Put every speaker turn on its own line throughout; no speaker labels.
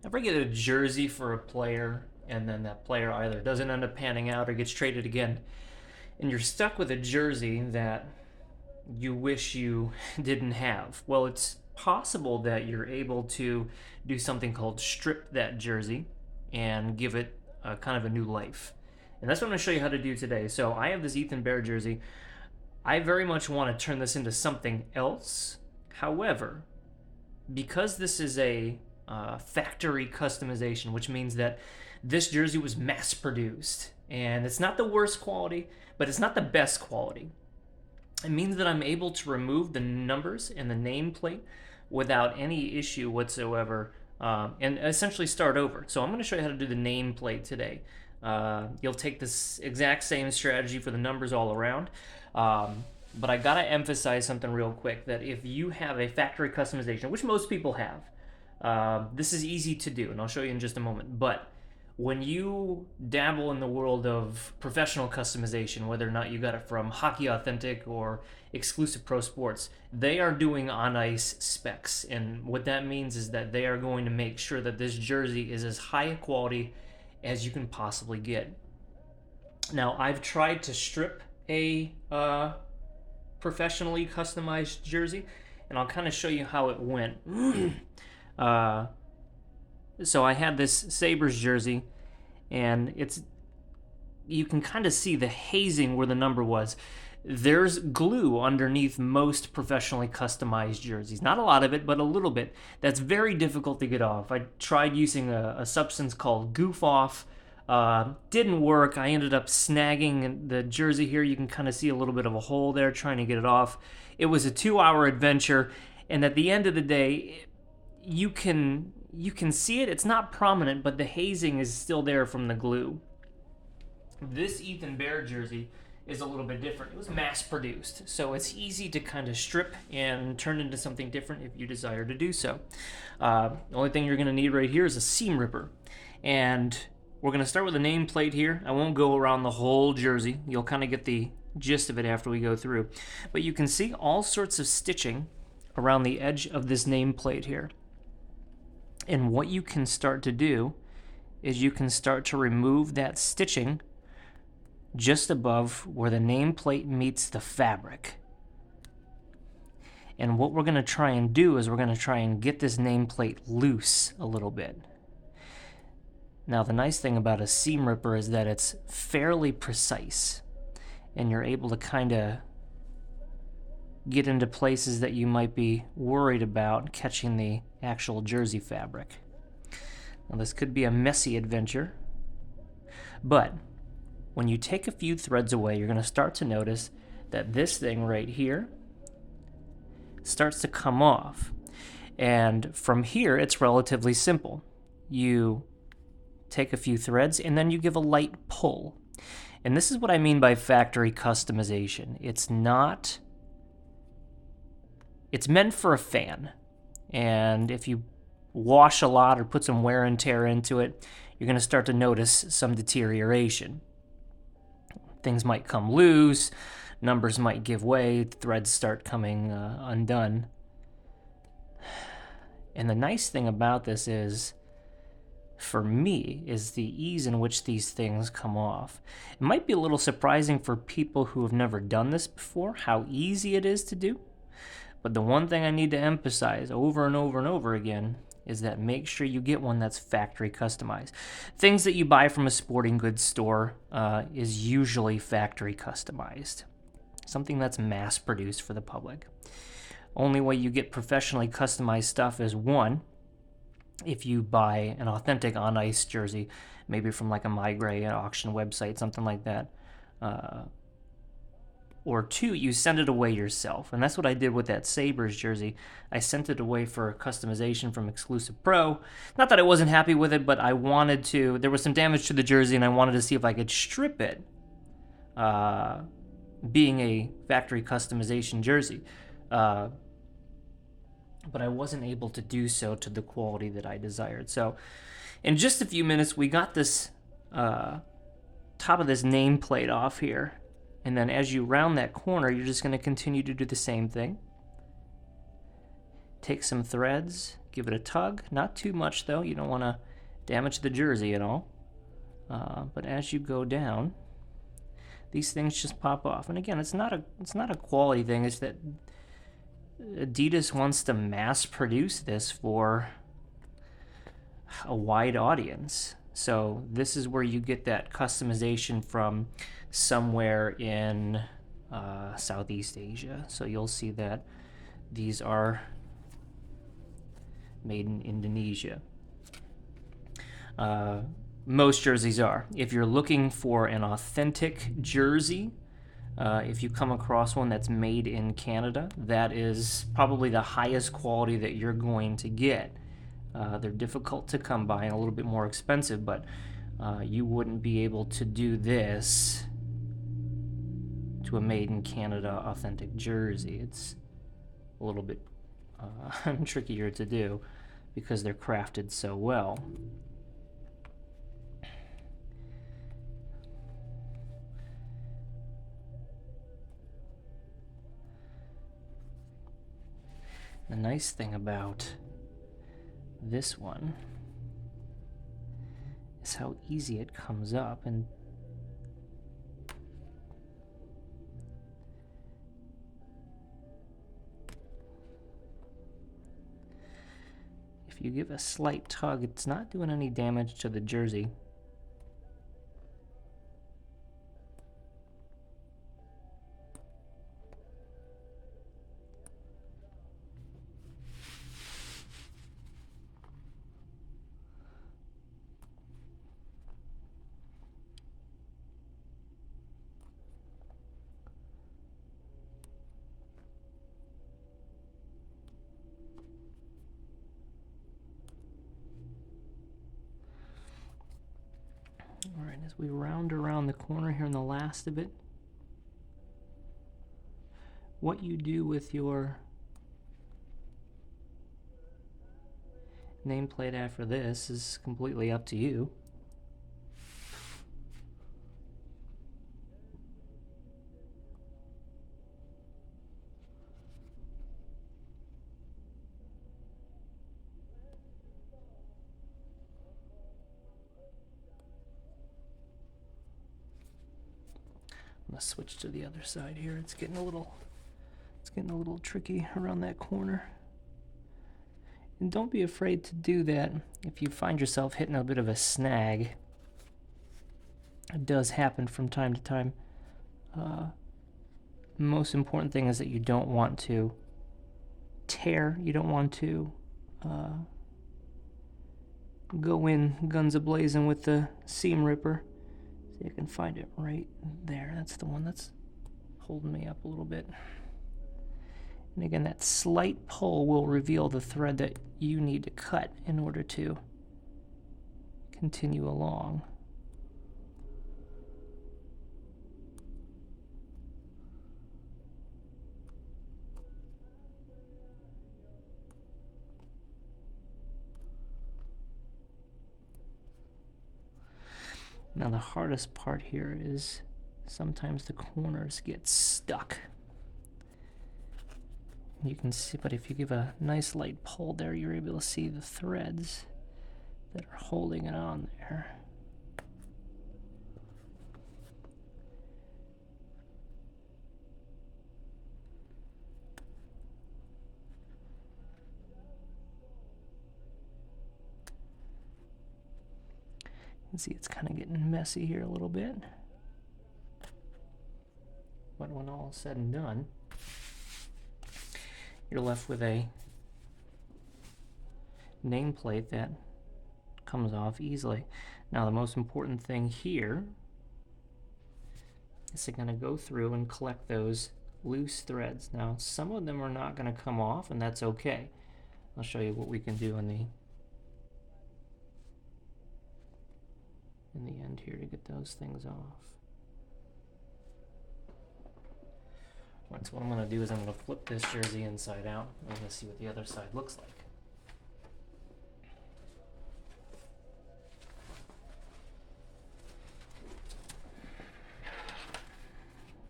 Ever get a jersey for a player and then that player either doesn't end up panning out or gets traded again, and you're stuck with a jersey that you wish you didn't have? Well, it's possible that you're able to do something called strip that jersey and give it a kind of a new life. And that's what I'm going to show you how to do today. So I have this Ethan Bear jersey. I very much want to turn this into something else. However, because this is a factory customization, which means that this jersey was mass produced, and it's not the worst quality, but it's not the best quality. It means that I'm able to remove the numbers and the nameplate without any issue whatsoever, and essentially start over. So I'm going to show you how to do the nameplate today. You'll take this exact same strategy for the numbers all around. But I gotta emphasize something real quick, that if you have a factory customization, which most people have, this is easy to do, and I'll show you in just a moment. But when you dabble in the world of professional customization, whether or not you got it from Hockey Authentic or Exclusive Pro Sports, they are doing on ice specs. And what that means is that they are going to make sure that this jersey is as high a quality as you can possibly get. Now, I've tried to strip a professionally customized jersey, and I'll kind of show you how it went. So I had this Sabres jersey, and you can kind of see the hazing where the number was. There's glue underneath most professionally customized jerseys. Not a lot of it, but a little bit. That's very difficult to get off. I tried using a substance called Goof Off. Didn't work. I ended up snagging the jersey here. You can kind of see a little bit of a hole there trying to get it off. It was a 2-hour adventure, and at the end of the day, you can see it. It's not prominent, but the hazing is still there from the glue. This Ethan Bear jersey is a little bit different. It was mass produced, so it's easy to kind of strip and turn into something different if you desire to do so. The only thing you're going to need right here is a seam ripper, and we're going to start with a nameplate here. I won't go around the whole jersey. You'll kind of get the gist of it after we go through. But you can see all sorts of stitching around the edge of this nameplate here. And what you can start to do is you can start to remove that stitching just above where the nameplate meets the fabric. And what we're going to try and do is we're going to try and get this nameplate loose a little bit. Now, the nice thing about a seam ripper is that it's fairly precise, and you're able to kind of get into places that you might be worried about catching the actual jersey fabric. Now, this could be a messy adventure, but when you take a few threads away, you're going to start to notice that this thing right here starts to come off. And from here, it's relatively simple. You take a few threads, and then you give a light pull. And this is what I mean by factory customization. It's meant for a fan. And if you wash a lot or put some wear and tear into it, you're going to start to notice some deterioration. Things might come loose, numbers might give way, threads start coming undone. And the nice thing about this is, for me, is the ease in which these things come off. It might be a little surprising for people who have never done this before, how easy it is to do. But the one thing I need to emphasize over and over and over again is that make sure you get one that's factory customized. Things that you buy from a sporting goods store is usually factory customized. Something that's mass produced for the public. Only way you get professionally customized stuff is, one, if you buy an authentic on-ice jersey, maybe from like a MyGray, an auction website, something like that. Or two, you send it away yourself. And that's what I did with that Sabres jersey. I sent it away for customization from Exclusive Pro. Not that I wasn't happy with it, but I wanted to, there was some damage to the jersey, and I wanted to see if I could strip it, being a factory customization jersey. But I wasn't able to do so to the quality that I desired. So in just a few minutes, we got this top of this nameplate off here. And then as you round that corner, you're just going to continue to do the same thing. Take some threads, give it a tug, not too much though, you don't want to damage the jersey at all. But as you go down, these things just pop off. And again, it's not a quality thing, it's that Adidas wants to mass produce this for a wide audience. So this is where you get that customization from somewhere in Southeast Asia. So you'll see that these are made in Indonesia. Most jerseys are. If you're looking for an authentic jersey, if you come across one that's made in Canada, that is probably the highest quality that you're going to get. They're difficult to come by and a little bit more expensive, but you wouldn't be able to do this to a made in Canada authentic jersey. It's a little bit trickier to do because they're crafted so well. The nice thing about this one is how easy it comes up, and if you give a slight tug, it's not doing any damage to the jersey. Alright, as we round around the corner here in the last of it, what you do with your nameplate after this is completely up to you. Let's switch to the other side here. It's getting a little tricky around that corner. And don't be afraid to do that if you find yourself hitting a bit of a snag. It does happen from time to time. The most important thing is that you don't want to tear. You don't want to go in guns a-blazing with the seam ripper. See, I can find it right there. That's the one that's holding me up a little bit. And again, that slight pull will reveal the thread that you need to cut in order to continue along. Now the hardest part here is sometimes the corners get stuck. You can see, but if you give a nice light pull there, you're able to see the threads that are holding it on there. You can see it's kind of getting messy here a little bit. But when all is said and done, you're left with a nameplate that comes off easily. Now the most important thing here is to kind of go through and collect those loose threads. Now some of them are not going to come off, and that's okay. I'll show you what we can do in the end here to get those things off. Right, so what I'm going to do is I'm going to flip this jersey inside out. I'm going to see what the other side looks like.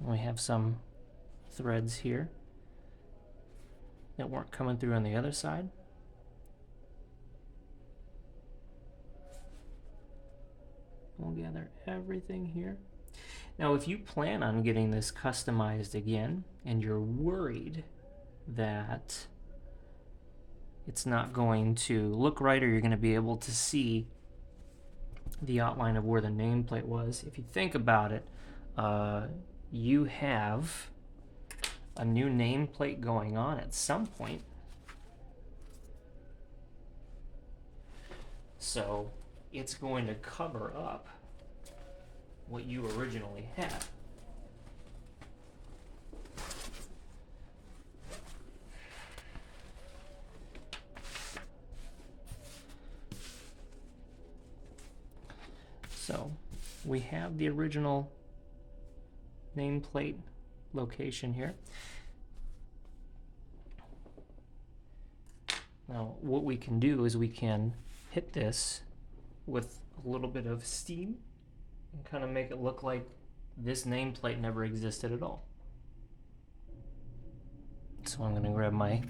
We have some threads here that weren't coming through on the other side. We'll gather everything here. Now, if you plan on getting this customized again, and you're worried that it's not going to look right, or you're going to be able to see the outline of where the nameplate was, if you think about it, you have a new nameplate going on at some point. So it's going to cover up what you originally had. So we have the original nameplate location here. Now what we can do is we can hit this with a little bit of steam and kind of make it look like this nameplate never existed at all. So I'm going to grab my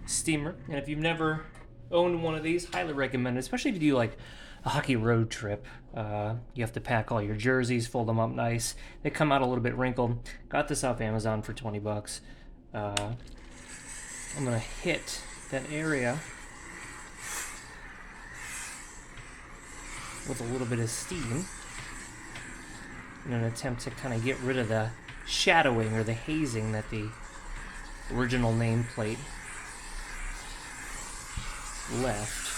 steamer, and if you've never owned one of these, highly recommend it, especially if you do like a hockey road trip. You have to pack all your jerseys, fold them up nice. They come out a little bit wrinkled. Got this off Amazon for 20 bucks. I'm going to hit that area with a little bit of steam in an attempt to kind of get rid of the shadowing or the hazing that the original nameplate left.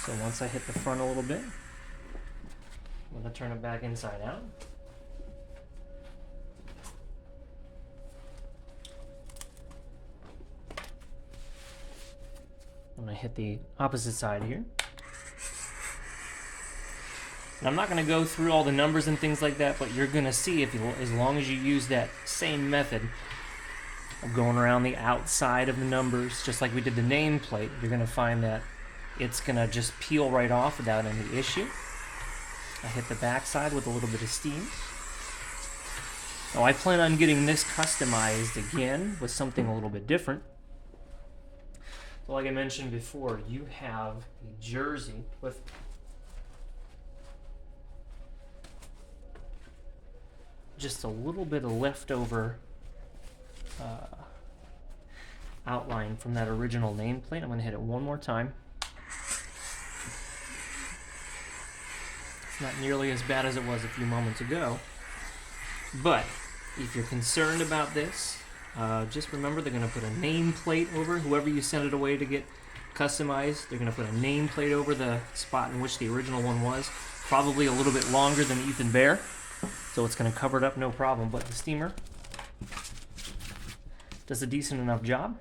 So once I hit the front a little bit, I'm going to turn it back inside out. I'm going to hit the opposite side here. And I'm not going to go through all the numbers and things like that, but you're going to see, if you, as long as you use that same method of going around the outside of the numbers, just like we did the nameplate, you're going to find that it's going to just peel right off without any issue. I hit the back side with a little bit of steam. Now I plan on getting this customized again with something a little bit different. So like I mentioned before, you have a jersey with just a little bit of leftover outline from that original nameplate. I'm going to hit it one more time. It's not nearly as bad as it was a few moments ago, but if you're concerned about this, just remember they're going to put a nameplate over whoever you send it away to get customized. They're going to put a nameplate over the spot in which the original one was, probably a little bit longer than Ethan Bear, so it's going to cover it up no problem. But the steamer does a decent enough job,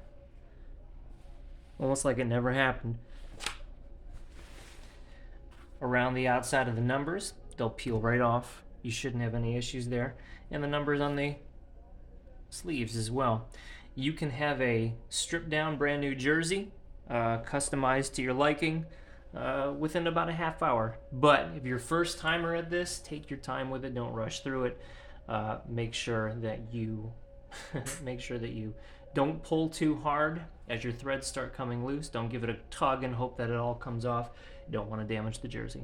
almost like it never happened. Around the outside of the numbers, they'll peel right off. You shouldn't have any issues there. And the numbers on the sleeves as well. You can have a stripped down brand new jersey, customized to your liking, within about a half hour. But if you're first timer at this, take your time with it. Don't rush through it. Make sure that you don't pull too hard as your threads start coming loose. Don't give it a tug and hope that it all comes off. You don't want to damage the jersey.